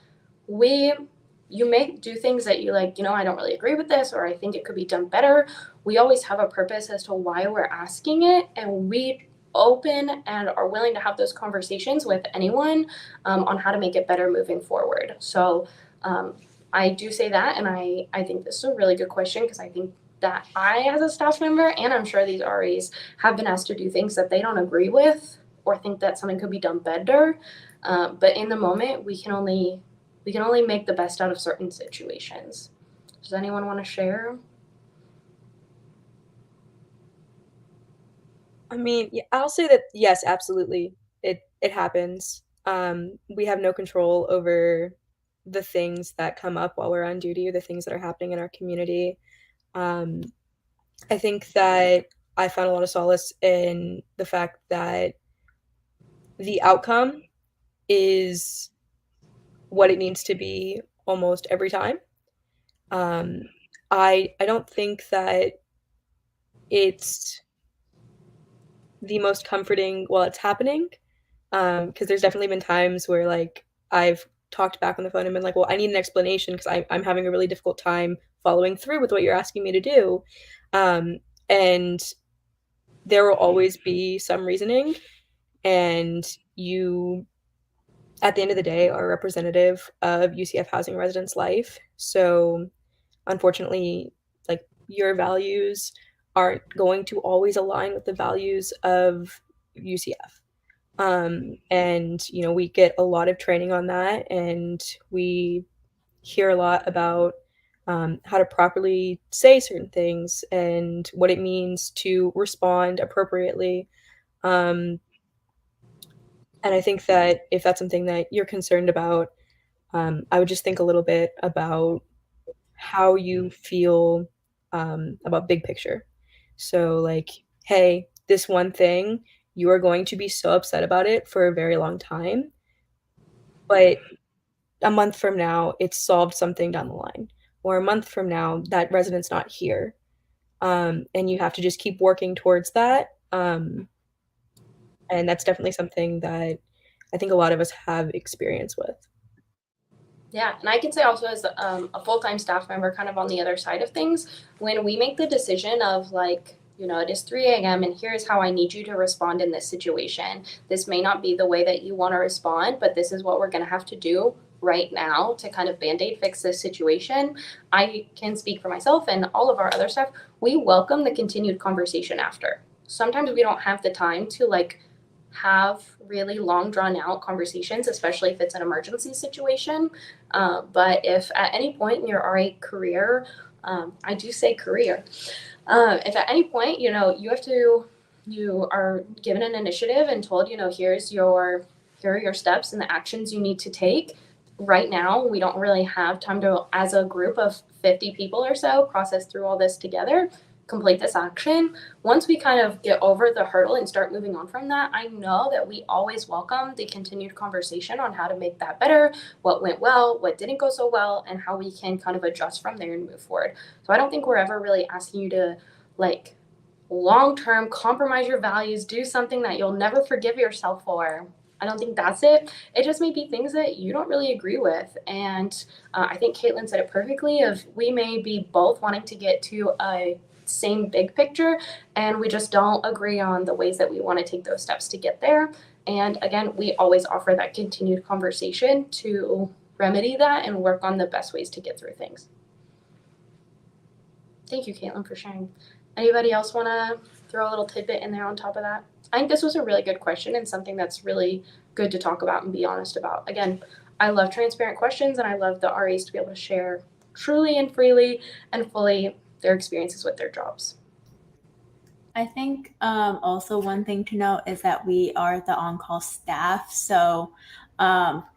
you may do things that you like, I don't really agree with this, or I think it could be done better, we always have a purpose as to why we're asking it, and we open and are willing to have those conversations with anyone on how to make it better moving forward. So I do say that, and I think this is a really good question, because I think that I, as a staff member, and I'm sure these RAs, have been asked to do things that they don't agree with or think that something could be done better. But in the moment, we can only make the best out of certain situations. Does anyone want to share? I mean, yeah, I'll say that yes, absolutely. It happens. We have no control over the things that come up while we're on duty, or the things that are happening in our community. I think that I found a lot of solace in the fact that the outcome is what it needs to be almost every time. I don't think that it's the most comforting while it's happening, because there's definitely been times where like I've talked back on the phone and been like, well, I need an explanation because I'm having a really difficult time following through with what you're asking me to do. And there will always be some reasoning, and you, at the end of the day, are a representative of UCF housing residents' life. So unfortunately, like, your values aren't going to always align with the values of UCF. And we get a lot of training on that, and we hear a lot about how to properly say certain things and what it means to respond appropriately. And I think that if that's something that you're concerned about, I would just think a little bit about how you feel about big picture. So, like, hey, this one thing, you are going to be so upset about it for a very long time, but a month from now, it's solved something down the line. Or a month from now, that resident's not here. And you have to just keep working towards that. And that's definitely something that I think a lot of us have experience with. Yeah, and I can say also, as a full-time staff member, kind of on the other side of things, when we make the decision of like, it is 3 a.m. and here's how I need you to respond in this situation. This may not be the way that you want to respond, but this is what we're going to have to do right now to kind of Band-Aid fix this situation. I can speak for myself and all of our other staff. We welcome the continued conversation after. Sometimes we don't have the time to like have really long drawn out conversations, especially if it's an emergency situation. But if at any point in your RA career, I do say career, if at any point, you are given an initiative and told, here are your steps and the actions you need to take. Right now, we don't really have time to, as a group of 50 people or so, process through all this together, complete this action. Once we kind of get over the hurdle and start moving on from that, I know that we always welcome the continued conversation on how to make that better, what went well, what didn't go so well, and how we can kind of adjust from there and move forward. So I don't think we're ever really asking you to like long-term compromise your values, do something that you'll never forgive yourself for. I don't think that's it. It just may be things that you don't really agree with. And I think Caitlin said it perfectly, of we may be both wanting to get to a same big picture, and we just don't agree on the ways that we want to take those steps to get there. And again, we always offer that continued conversation to remedy that and work on the best ways to get through things. Thank you, Caitlin, for sharing. Anybody else want to throw a little tidbit in there on top of that? I think this was a really good question and something that's really good to talk about and be honest about. Again, I love transparent questions, and I love the RAs to be able to share truly and freely and fully their experiences with their jobs. I think also one thing to note is that we are the on-call staff, so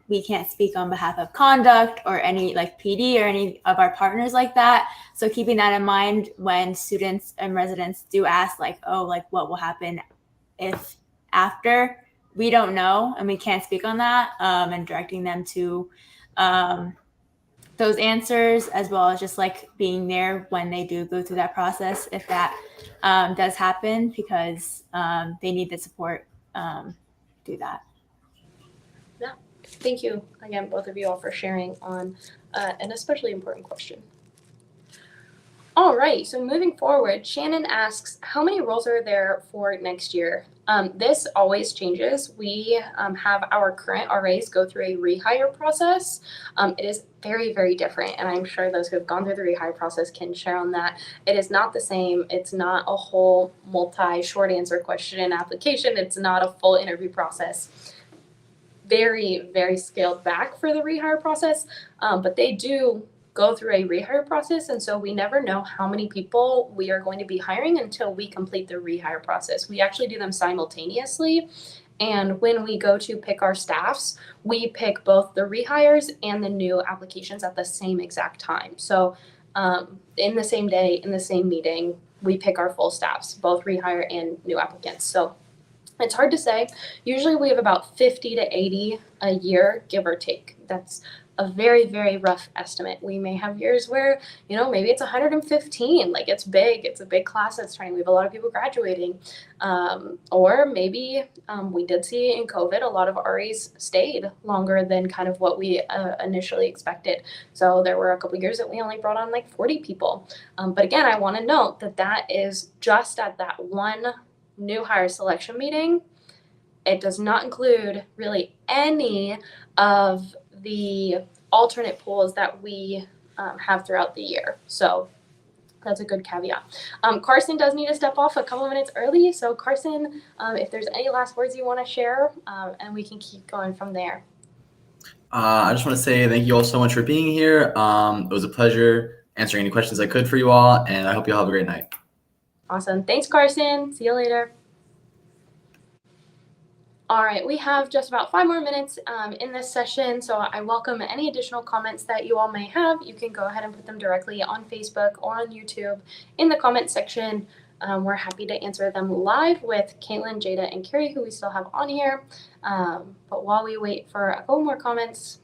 we can't speak on behalf of conduct or any like PD or any of our partners like that. So keeping that in mind when students and residents do ask like, oh, like what will happen if after, we don't know and we can't speak on that, and directing them to those answers, as well as just like being there when they do go through that process, if that does happen, because they need the support do that. Yeah. Thank you again, both of you all, for sharing on an especially important question. All right, so moving forward, Shannon asks, how many roles are there for next year? This always changes. We have our current RAs go through a rehire process. It is very, very different, and I'm sure those who have gone through the rehire process can share on that. It is not the same. It's not a whole multi-short answer question and application. It's not a full interview process. Very, very scaled back for the rehire process, but they do go through a rehire process, and so we never know how many people we are going to be hiring until we complete the rehire process. We actually do them simultaneously, and when we go to pick our staffs, we pick both the rehires and the new applications at the same exact time. So in the same day, in the same meeting, we pick our full staffs, both rehire and new applicants. So it's hard to say. Usually we have about 50 to 80 a year, give or take. That's a very, very rough estimate. We may have years where, maybe it's 115, like it's big. It's a big class that's trying. We have a lot of people graduating. Or maybe we did see in COVID, a lot of REs stayed longer than kind of what we initially expected. So there were a couple years that we only brought on like 40 people. But again, I want to note that that is just at that one new hire selection meeting. It does not include really any of the alternate pools that we have throughout the year. So that's a good caveat. Carson does need to step off a couple of minutes early. So Carson, if there's any last words you want to share, and we can keep going from there. I just want to say thank you all so much for being here. It was a pleasure answering any questions I could for you all, and I hope you all have a great night. Awesome. Thanks, Carson. See you later. All right, we have just about 5 more minutes in this session, so I welcome any additional comments that you all may have. You can go ahead and put them directly on Facebook or on YouTube in the comment section. We're happy to answer them live with Caitlin, Jada, and Carrie, who we still have on here. But while we wait for a couple more comments,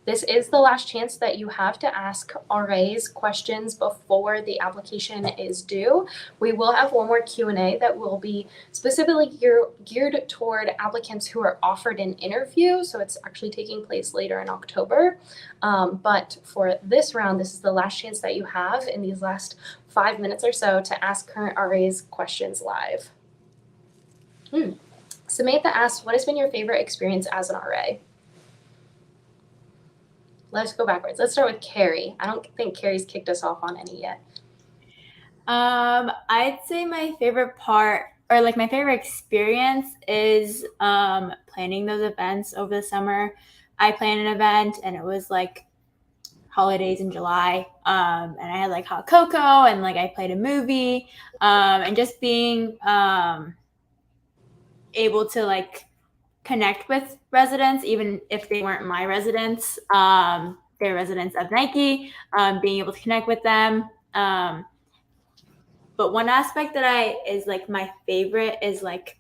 this is the last chance that you have to ask RAs questions before the application is due. We will have one more Q&A that will be specifically geared toward applicants who are offered an interview. So it's actually taking place later in October. But for this round, this is the last chance that you have in these last 5 minutes or so to ask current RAs questions live. Samantha asks, what has been your favorite experience as an RA? Let's go backwards. Let's start with Carrie. I don't think Carrie's kicked us off on any yet. I'd say my favorite part, or like my favorite experience, is planning those events over the summer. I planned an event, and it was like holidays in July, and I had like hot cocoa, and like I played a movie, and just being able to like connect with residents, even if they weren't my residents. They're residents of Nike, being able to connect with them. But one aspect that is like my favorite is like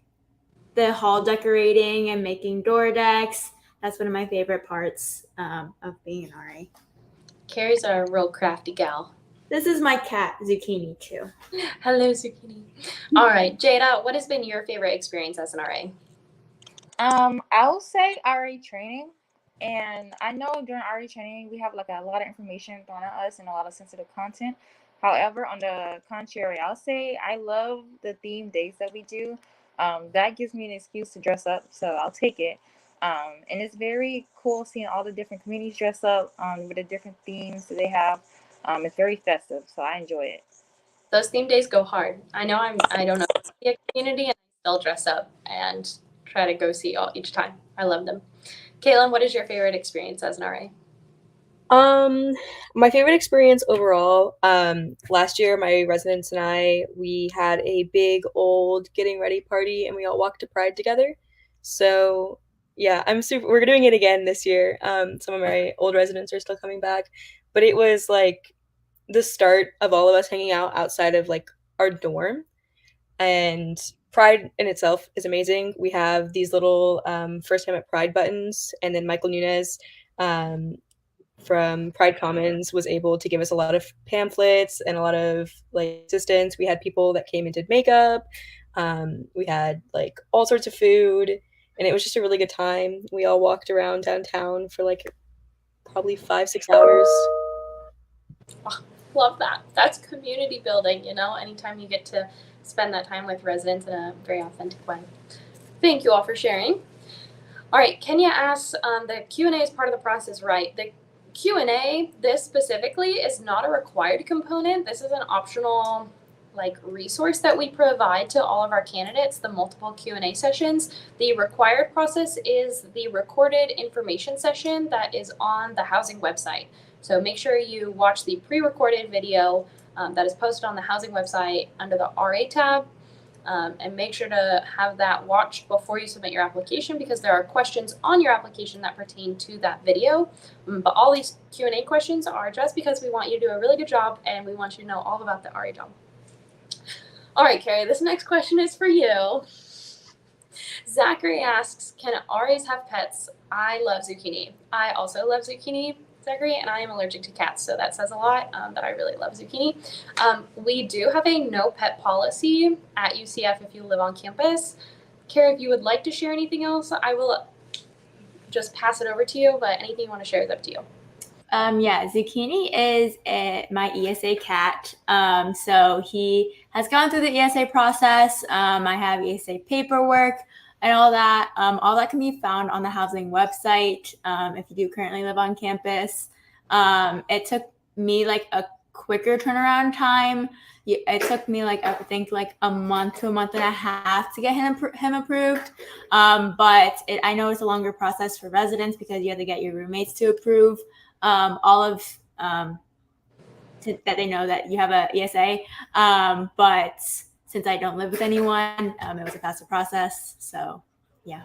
the hall decorating and making door decks. That's one of my favorite parts of being an RA. Carrie's a real crafty gal. This is my cat, Zucchini, too. Hello, Zucchini. All right, Jada, what has been your favorite experience as an RA? I'll say RA training, and I know during RA training we have like a lot of information thrown at us and a lot of sensitive content. However, on the contrary, I'll say I love the theme days that we do. That gives me an excuse to dress up, so I'll take it. And it's very cool seeing all the different communities dress up with the different themes that they have. It's very festive, so I enjoy it. Those theme days go hard. I know I don't know a community, and I still dress up and try to go see all each time. I love them. Caitlin, what is your favorite experience as an RA? My favorite experience overall, last year my residents and we had a big old getting ready party, and we all walked to Pride together. So yeah, we're doing it again this year. Some of my old residents are still coming back, but it was like the start of all of us hanging out outside of like our dorm. And Pride in itself is amazing. We have these little first time at Pride buttons, and then Michael Nunez from Pride Commons was able to give us a lot of pamphlets and a lot of like assistance. We had people that came and did makeup. We had like all sorts of food, And it was just a really good time. We all walked around downtown for like probably 5-6 hours. Love that. That's community building, you know, anytime you get to spend that time with residents in a very authentic way. Thank you all for sharing. All right, Kenya asks, the Q&A is part of the process, right? The Q&A, this specifically, is not a required component. This is an optional resource that we provide to all of our candidates, the multiple Q&A sessions. The required process is the recorded information session that is on the housing website. So make sure you watch the pre-recorded video that is posted on the housing website under the RA tab. And make sure to have that watched before you submit your application, because there are questions on your application that pertain to that video. But all these Q&A questions are just because we want you to do a really good job and we want you to know all about the RA job. All right, Carrie, this next question is for you. Zachary asks, can RAs have pets? I love zucchini. I also love zucchini, Zachary, and I am allergic to cats, so that says a lot that I really love zucchini. We do have a no pet policy at UCF if you live on campus. Carrie, if you would like to share anything else, I will just pass it over to you, but anything you want to share is up to you. Yeah, Zucchini is my ESA cat. So he has gone through the ESA process. I have ESA paperwork and all that. All that can be found on the housing website if you do currently live on campus. It took me a quicker turnaround time. It took me I think a month to a month and a half to get him approved. But I know it's a longer process for residents because you have to get your roommates to approve all of that they know that you have a ESA. But since I don't live with anyone, it was a faster process. So yeah.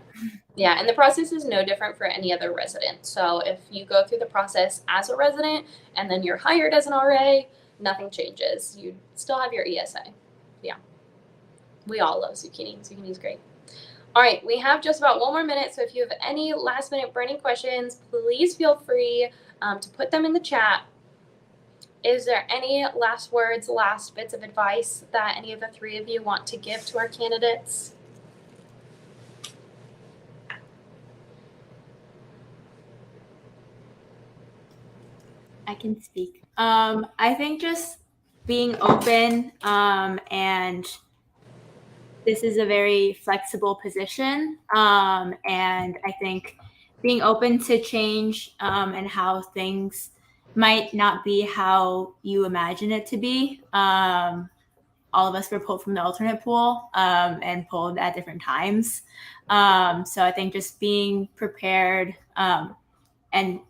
Yeah, and the process is no different for any other resident. So if you go through the process as a resident and then you're hired as an RA, nothing changes. You still have your ESA. Yeah. We all love zucchini. Zucchini is great. All right, we have just about 1 more minute. So if you have any last minute burning questions, please feel free to put them in the chat. Is there any last words, last bits of advice that any of the three of you want to give to our candidates? I can speak. I think just being open and this is a very flexible position. And I think being open to change and how things might not be how you imagine it to be. All of us were pulled from the alternate pool and pulled at different times. So I think just being prepared and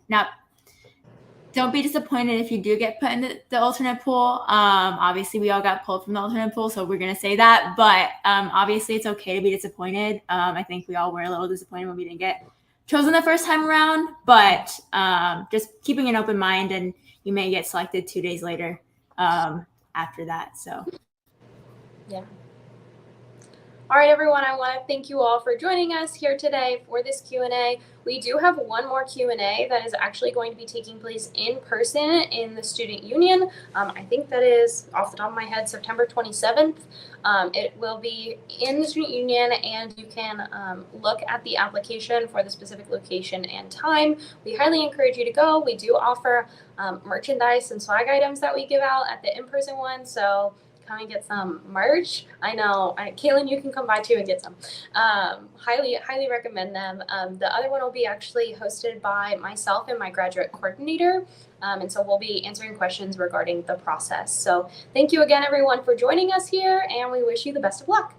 don't be disappointed if you do get put in the alternate pool. Obviously, we all got pulled from the alternate pool, so we're going to say that. But obviously, it's okay to be disappointed. I think we all were a little disappointed when we didn't get chosen the first time around. But just keeping an open mind, and you may get selected 2 days later after that. So, yeah. All right, everyone, I want to thank you all for joining us here today for this Q&A. We do have one more Q&A that is actually going to be taking place in person in the Student Union. I think that is, off the top of my head, September 27th. It will be in the Student Union, and you can look at the application for the specific location and time. We highly encourage you to go. We do offer merchandise and swag items that we give out at the in-person one, so come and get some merch. I know, Kaylin, you can come by too and get some. Highly recommend them. The other one will be actually hosted by myself and my graduate coordinator. And so we'll be answering questions regarding the process. So thank you again, everyone, for joining us here, and we wish you the best of luck.